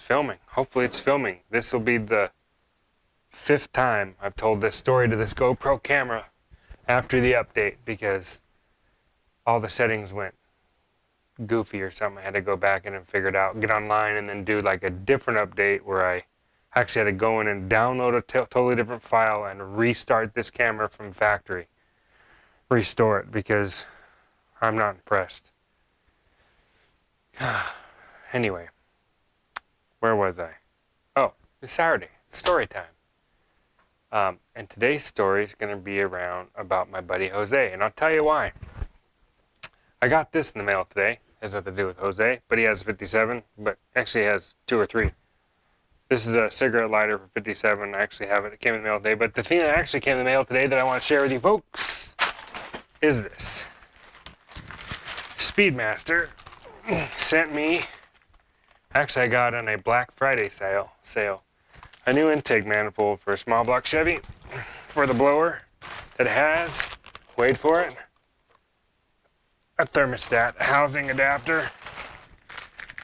filming. Hopefully it's filming. This will be the 5th time I've told this story to this GoPro camera after the update because all the settings went goofy or something. I had to go back in and figure it out, get online, and then do like a different update where I actually had to go in and download a totally different file and restart this camera from factory. Restore it because I'm not impressed. Anyway, where was I? Oh, it's Saturday. It's story time. And today's story is going to be about my buddy Jose, and I'll tell you why. I got this in the mail today. It has nothing to do with Jose, but he has a 57, but actually he has 2 or 3. This is a cigarette lighter for 57. I actually have it. It came in the mail today, but the thing that actually came in the mail today that I want to share with you folks is this. Speedmaster sent me, actually I got on a Black Friday sale, a new intake manifold for a small block Chevy for the blower that has, wait for it, a thermostat housing adapter.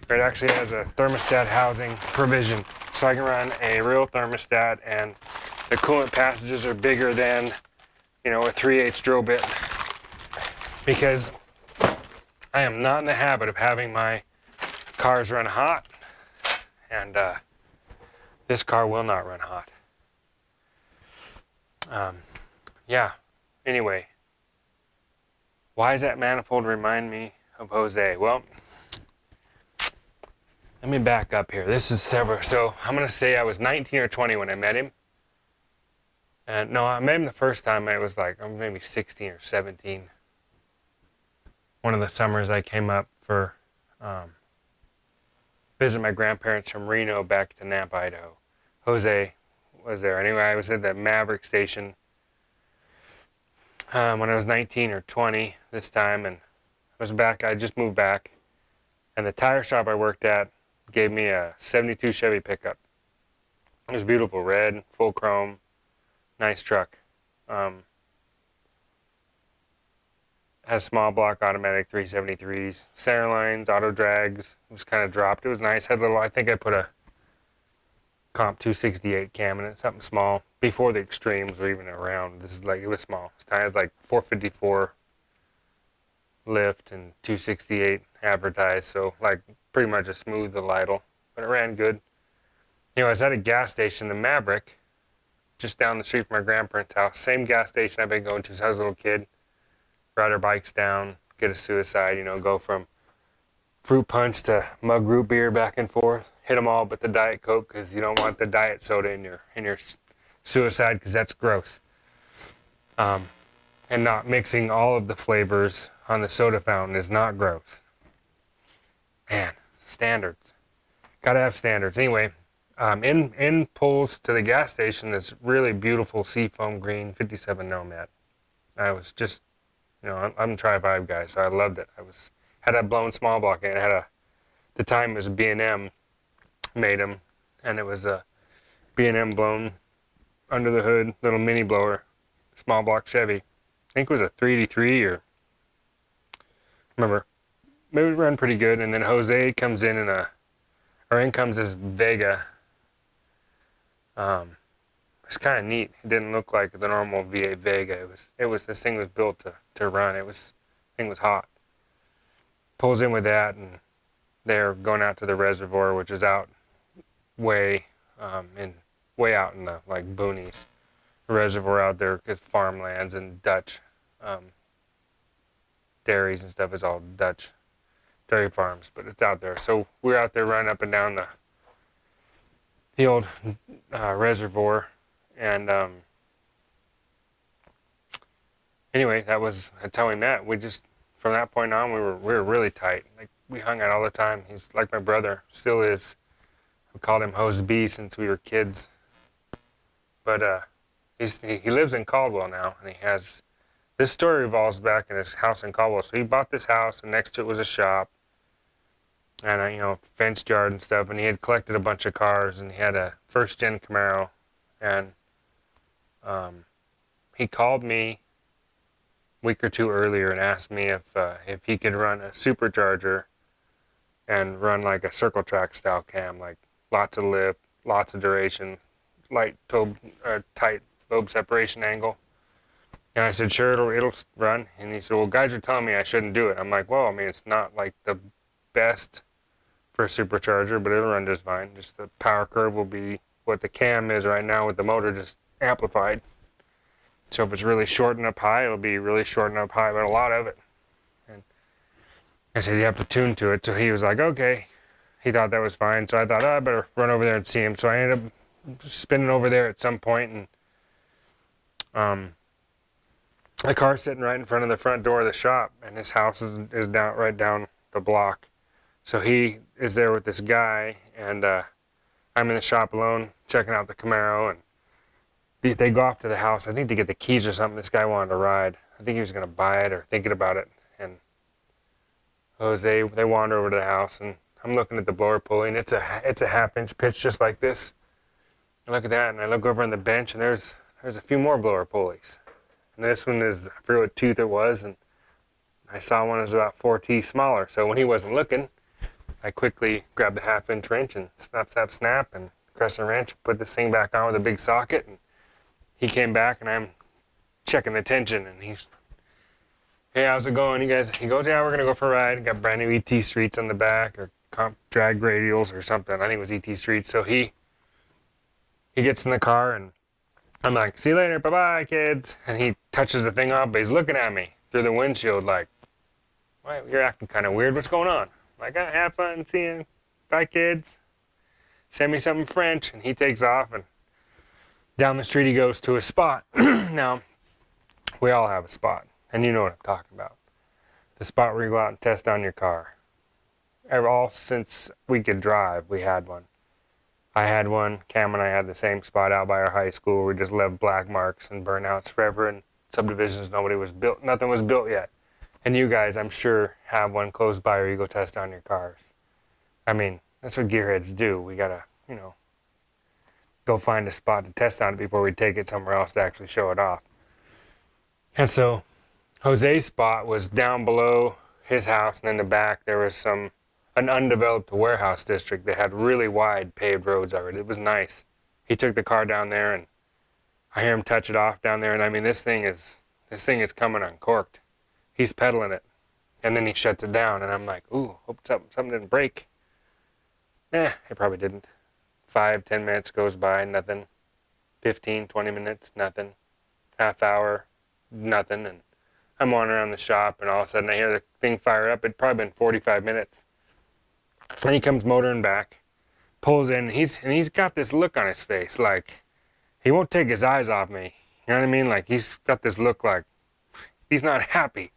It actually has a thermostat housing provision, so I can run a real thermostat, and the coolant passages are bigger than, a 3/8 drill bit, because I am not in the habit of having my cars run hot, and this car will not run hot. Yeah, anyway, why does that manifold remind me of Jose? Well, let me back up here. This is so I'm going to say I was 19 or 20 when I met him. And no, I met him the first time I was like, maybe 16 or 17. One of the summers I came up for visit my grandparents from Reno back to Nampa, Idaho. Jose was there. Anyway, I was at that Maverick station when I was 19 or 20 this time, and I just moved back, and the tire shop I worked at gave me a 72 Chevy pickup. It was beautiful, red, full chrome, nice truck. Had a small block automatic 373s, center lines, auto drags. It was kind of dropped. It was nice. I think I put a comp 268 cam in it, something small, before the extremes were even around. It was small. It had like 454 lift and 268 advertised, so like pretty much a smooth idle, but it ran good. I was at a gas station, the Maverick, just down the street from my grandparents' house. Same gas station I've been going to since I was a little kid. Ride our bikes down, get a suicide, go from fruit punch to mug root beer back and forth. Hit them all but the Diet Coke, because you don't want the diet soda in your suicide, because that's gross. And not mixing all of the flavors on the soda fountain is not gross. Man, standards. Gotta have standards. Anyway, in pulls to the gas station this really beautiful seafoam green 57 Nomad. I was just, I'm a Tri-5 guy, so I loved it. Had a blown small block in it. The time it was B&M made them, and it was a B&M blown under the hood little mini blower, small block Chevy. I think it was a 383 or remember. Maybe it ran pretty good, and then Jose comes in in comes this Vega. It's kind of neat. It didn't look like the normal V8 Vega. This thing was built to run. Thing was hot. Pulls in with that, and they're going out to the reservoir, which is out way out in the like boonies. The reservoir out there, because farmlands and Dutch dairies and stuff is all Dutch dairy farms, but it's out there. So we're out there running up and down the old reservoir, and anyway, that's how we met. From that point on, we were really tight. Like, we hung out all the time. He's like my brother, still is. We called him Hose B since we were kids. But he lives in Caldwell now, and this story revolves back in his house in Caldwell. So he bought this house, and next to it was a shop, and fenced yard and stuff. And he had collected a bunch of cars, and he had a first-gen Camaro, and he called me a week or two earlier and asked me if he could run a supercharger and run like a circle track style cam, like lots of lift, lots of duration, tight lobe separation angle. And I said, sure, it'll run. And he said, well, guys are telling me I shouldn't do it. I'm like, well, I mean, it's not like the best for a supercharger, but it'll run just fine. Just the power curve will be what the cam is right now with the motor just amplified. So if it's really short and up high, it'll be really short and up high, but a lot of it. And I said, you have to tune to it. So he was like, okay. He thought that was fine. So I thought, oh, I better run over there and see him. So I ended up spinning over there at some point, and the car's sitting right in front of the front door of the shop, and his house is down right down the block. So he is there with this guy, and I'm in the shop alone checking out the Camaro, and they go off to the house, I think to get the keys or something. This guy wanted to ride. I think he was going to buy it or thinking about it. And Jose, they wander over to the house, and I'm looking at the blower pulley, and it's a half-inch pitch just like this. I look at that, and I look over on the bench, and there's a few more blower pulleys. And this one is, I forget what tooth it was, and I saw one that was about 4 teeth smaller. So when he wasn't looking, I quickly grabbed the half-inch wrench and snap, and crescent wrench, put this thing back on with a big socket, and he came back, and I'm checking the tension, and he's, hey, how's it going, you guys? He goes, yeah, we're going to go for a ride. Got brand new ET Streets on the back, or drag radials or something. I think it was ET Streets. So he gets in the car, and I'm like, see you later, bye-bye, kids. And he touches the thing off, but he's looking at me through the windshield like, well, you're acting kind of weird. What's going on? I'm like, have fun, see you. Bye, kids. Send me something French. And he takes off, and down the street he goes to a spot. Now, we all have a spot, and you know what I'm talking about. The spot where you go out and test on your car. All since we could drive, we had one. I had one. Cam and I had the same spot out by our high school. We just left black marks and burnouts forever, and subdivisions nothing was built yet. And you guys, I'm sure, have one close by where you go test on your cars. I mean, that's what gearheads do. We gotta, go find a spot to test on it before we take it somewhere else to actually show it off. And so Jose's spot was down below his house, and in the back there was an undeveloped warehouse district that had really wide paved roads already. It was nice. He took the car down there, and I hear him touch it off down there, and I mean, this thing is coming uncorked. He's pedaling it, and then he shuts it down, and I'm like, ooh, hope something didn't break. It probably didn't. 5-10 minutes goes by, nothing. 15-20 minutes, nothing. Half hour, nothing. And I'm wandering around the shop, and all of a sudden I hear the thing fire up. It'd probably been 45 minutes. And he comes motoring back, pulls in, and he's got this look on his face, like he won't take his eyes off me. You know what I mean? Like he's got this look like he's not happy.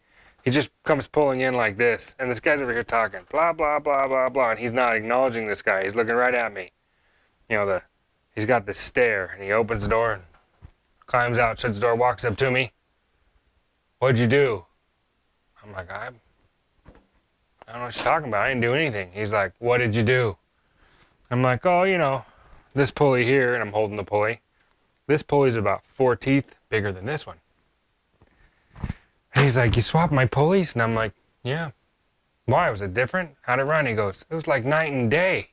He just comes pulling in like this, and this guy's over here talking, blah, blah, blah, blah, blah, and he's not acknowledging this guy. He's looking right at me. He's got this stare, and he opens the door and climbs out, shuts the door, walks up to me. What'd you do? I'm like, I don't know what you're talking about. I didn't do anything. He's like, what did you do? I'm like, oh, this pulley here, and I'm holding the pulley. This pulley's about 4 teeth bigger than this one. And he's like, you swapped my pulleys? And I'm like, yeah. Why? Was it different? How'd it run? He goes, it was like night and day.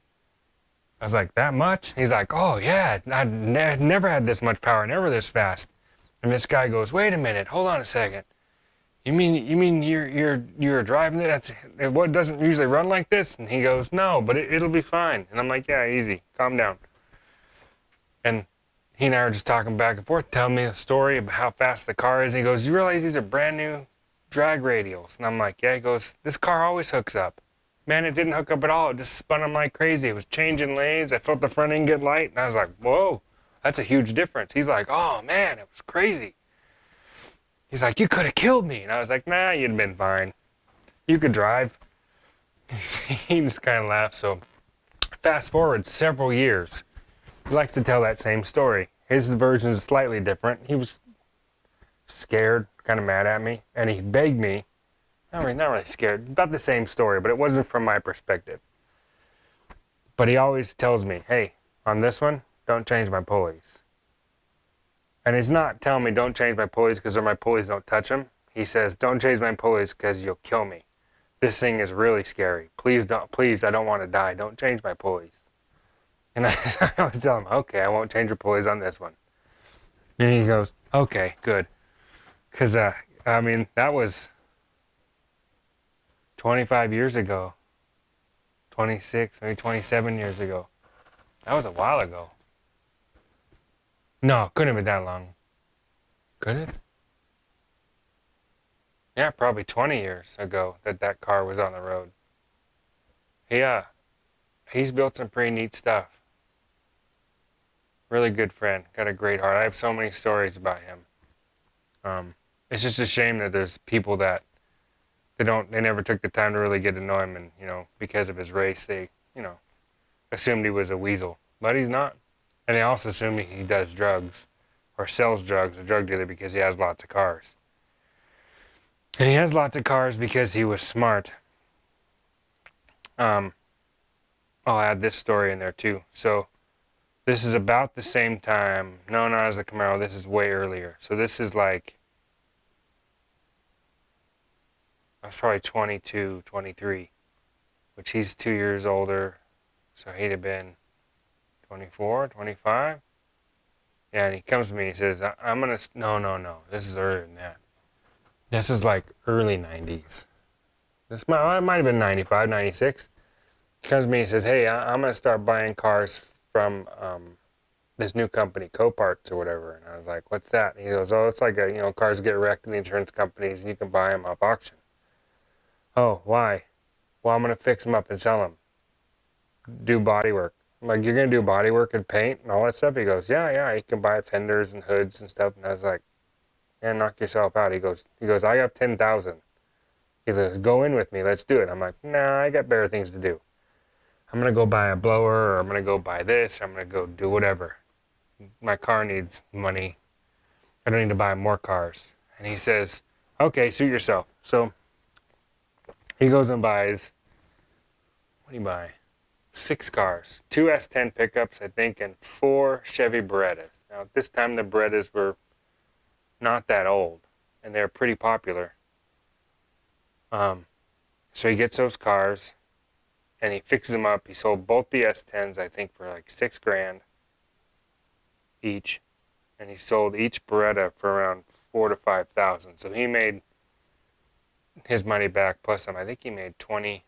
I was like, that much? He's like, oh yeah, I'd never had this much power, never this fast. And this guy goes, wait a minute, hold on a second. You mean you're driving it? What doesn't usually run like this? And he goes, no, but it'll be fine. And I'm like, yeah, easy, calm down. And he and I were just talking back and forth, telling me the story about how fast the car is. And he goes, you realize these are brand new drag radials? And I'm like, yeah. He goes, this car always hooks up. Man, it didn't hook up at all. It just spun him like crazy. It was changing lanes. I felt the front end get light, and I was like, whoa, that's a huge difference. He's like, oh man, it was crazy. He's like, you could have killed me. And I was like, nah, you'd have been fine. You could drive. He just kind of laughed. So fast forward several years. He likes to tell that same story. His version is slightly different. He was scared, kind of mad at me, and he begged me, not really scared, about the same story, but it wasn't from my perspective. But he always tells me, hey, on this one, don't change my pulleys. And he's not telling me don't change my pulleys because my pulleys don't touch them. He says, don't change my pulleys because you'll kill me. This thing is really scary. Please, I don't want to die. Don't change my pulleys. And I always tell him, okay, I won't change your pulleys on this one. And he goes, okay, good. Because, I mean, that was 25 years ago, 26, maybe 27 years ago. That was a while ago. No, couldn't have been that long. Could it? Yeah, probably 20 years ago that car was on the road. Yeah, he's built some pretty neat stuff. Really good friend. Got a great heart. I have so many stories about him. Um, it's just a shame that there's people that they never took the time to really get to know him, and because of his race, they assumed he was a weasel, but he's not. And they also assume he does drugs or sells drugs, a drug dealer, because he has lots of cars. And he has lots of cars because he was smart. Um, I'll add this story in there too. So this is about the same time. No, not as the Camaro. This is way earlier. So this is like, I was probably 22, 23, which he's 2 years older. So he'd have been 24, 25. Yeah, and he comes to me, he says, I'm going to, no. This is earlier than that. This is like early 90s. It might have been 95, 96. He comes to me and says, hey, I'm going to start buying cars from this new company, Coparts or whatever. And I was like, what's that? And he goes, oh, it's like cars get wrecked in the insurance companies and you can buy them off auction. Oh, why? Well, I'm going to fix them up and sell them. Do body work. I'm like, you're going to do body work and paint and all that stuff? He goes, yeah, you can buy fenders and hoods and stuff. And I was like, man, knock yourself out. He goes, I got 10,000. He goes, go in with me, let's do it. I'm like, nah, I got better things to do. I'm going to go buy a blower, or I'm going to go buy this, or I'm going to go do whatever. My car needs money. I don't need to buy more cars. And he says, okay, suit yourself. So he goes and buys, what do you buy? 6 cars, 2 S10 pickups, I think, and 4 Chevy Berettas. Now, at this time, the Berettas were not that old, and they're pretty popular. So he gets those cars, and he fixes them up. He sold both the S10s, I think, for like $6,000 each, and he sold each Beretta for around 4,000 to 5,000. So he made his money back plus some. I think he made 20,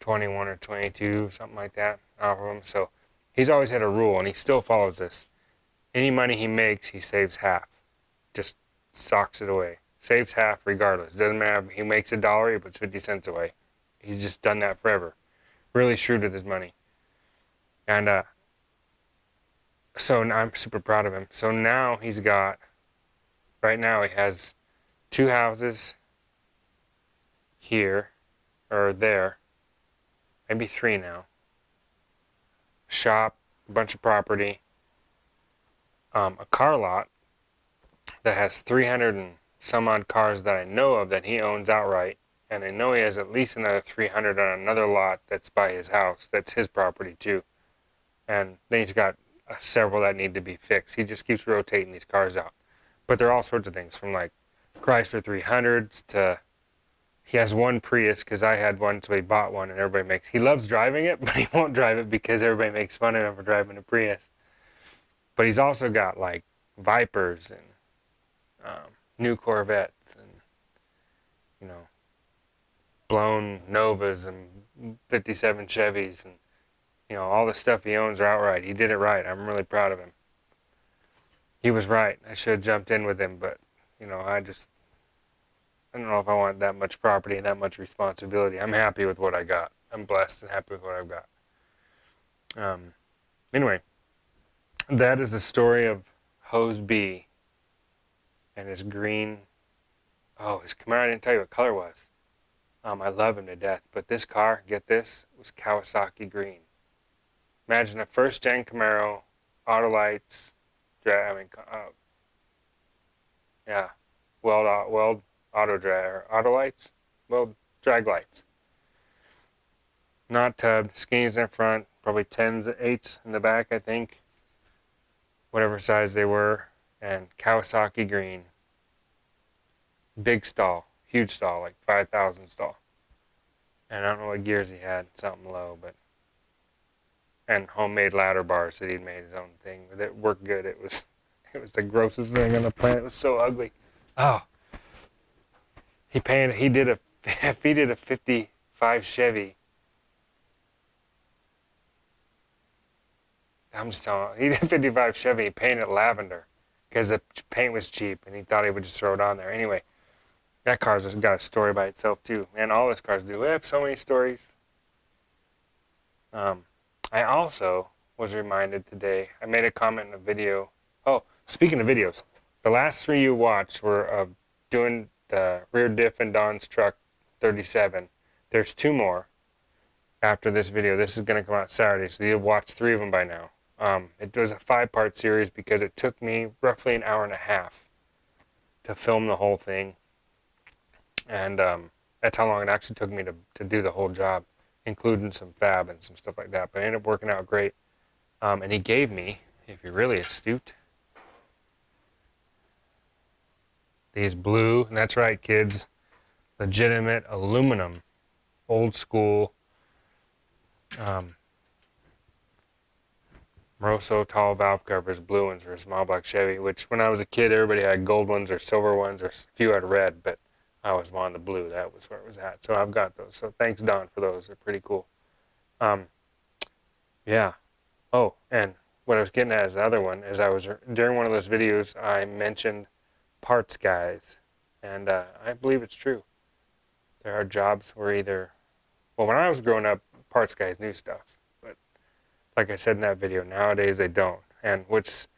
21 or 22, something like that, off of them. So he's always had a rule, and he still follows this. Any money he makes, he saves half. Just socks it away. Saves half regardless. Doesn't matter if he makes $1, he puts 50 cents away. He's just done that forever. Really shrewd with his money. And so I'm super proud of him. So now right now he has 2 houses here, or there, maybe 3 now. Shop, a bunch of property, a car lot that has 300 and some odd cars that I know of that he owns outright, and I know he has at least another 300 on another lot that's by his house. That's his property too. And then he's got several that need to be fixed. He just keeps rotating these cars out. But they're all sorts of things, from like Chrysler 300s to, he has one Prius because I had one, so he bought one, and he loves driving it, but he won't drive it because everybody makes fun of him for driving a Prius. But he's also got like Vipers and new Corvettes and, blown Novas and 57 Chevys and, all the stuff he owns are outright. He did it right. I'm really proud of him. He was right. I should have jumped in with him, but, I don't know if I want that much property and that much responsibility. I'm happy with what I got. I'm blessed and happy with what I've got. Anyway, that is the story of Hose B and his green. Oh, his Camaro, I didn't tell you what color it was. I love him to death. But this car, get this, was Kawasaki Green. Imagine a first-gen Camaro, auto lights, weld auto drag, auto lights, weld drag lights. Not tubbed, skinnies in front, probably 10s, 8s in the back, I think. Whatever size they were, and Kawasaki Green. Big stall, huge stall, like 5,000 stall. And I don't know what gears he had, something low, but and homemade ladder bars that he'd made his own thing that worked good. It was the grossest thing on the planet. It was so ugly. Oh, he did a if he did a 55 Chevy. I'm just telling you, he did a 55 Chevy. He painted it lavender because the paint was cheap, and he thought he would just throw it on there. Anyway, that car's got a story by itself too. Man, all his cars do. We have so many stories. I also was reminded today. I made a comment in a video. Oh, speaking of videos, the last 3 you watched were of doing the rear diff in Don's truck 37. There's 2 more after this video. This is going to come out Saturday, so you've watched 3 of them by now. It was a 5-part series because it took me roughly an hour and a half to film the whole thing. And that's how long it actually took me to do the whole job, including some fab and some stuff like that. But it ended up working out great. And he gave me, if you're really astute, these blue, and that's right, kids, legitimate aluminum, old school Moroso tall valve covers, blue ones for a small block Chevy, which when I was a kid, everybody had gold ones or silver ones, or a few had red, but I always wanted the blue. That was where it was at. So I've got those. So thanks, Don, for those. They're pretty cool. Yeah. Oh, and what I was getting at is the other one, is during one of those videos, I mentioned parts guys, and I believe it's true. There are jobs where well, when I was growing up, parts guys knew stuff, but like I said in that video, nowadays they don't. And what's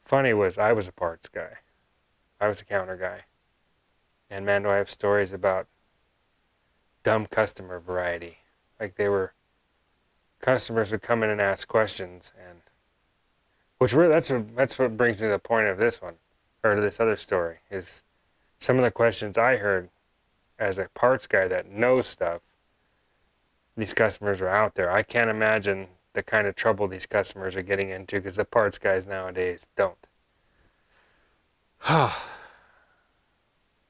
funny was I was a parts guy. I was a counter guy. And man, do I have stories about dumb customer variety. Like customers would come in and ask questions, and that's what brings me to the point of this one, or to this other story, is some of the questions I heard as a parts guy that knows stuff. These customers are out there. I can't imagine the kind of trouble these customers are getting into because the parts guys nowadays don't.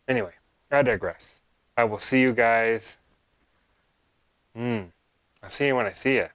Anyway, I digress. I will see you guys. I'll see you when I see you.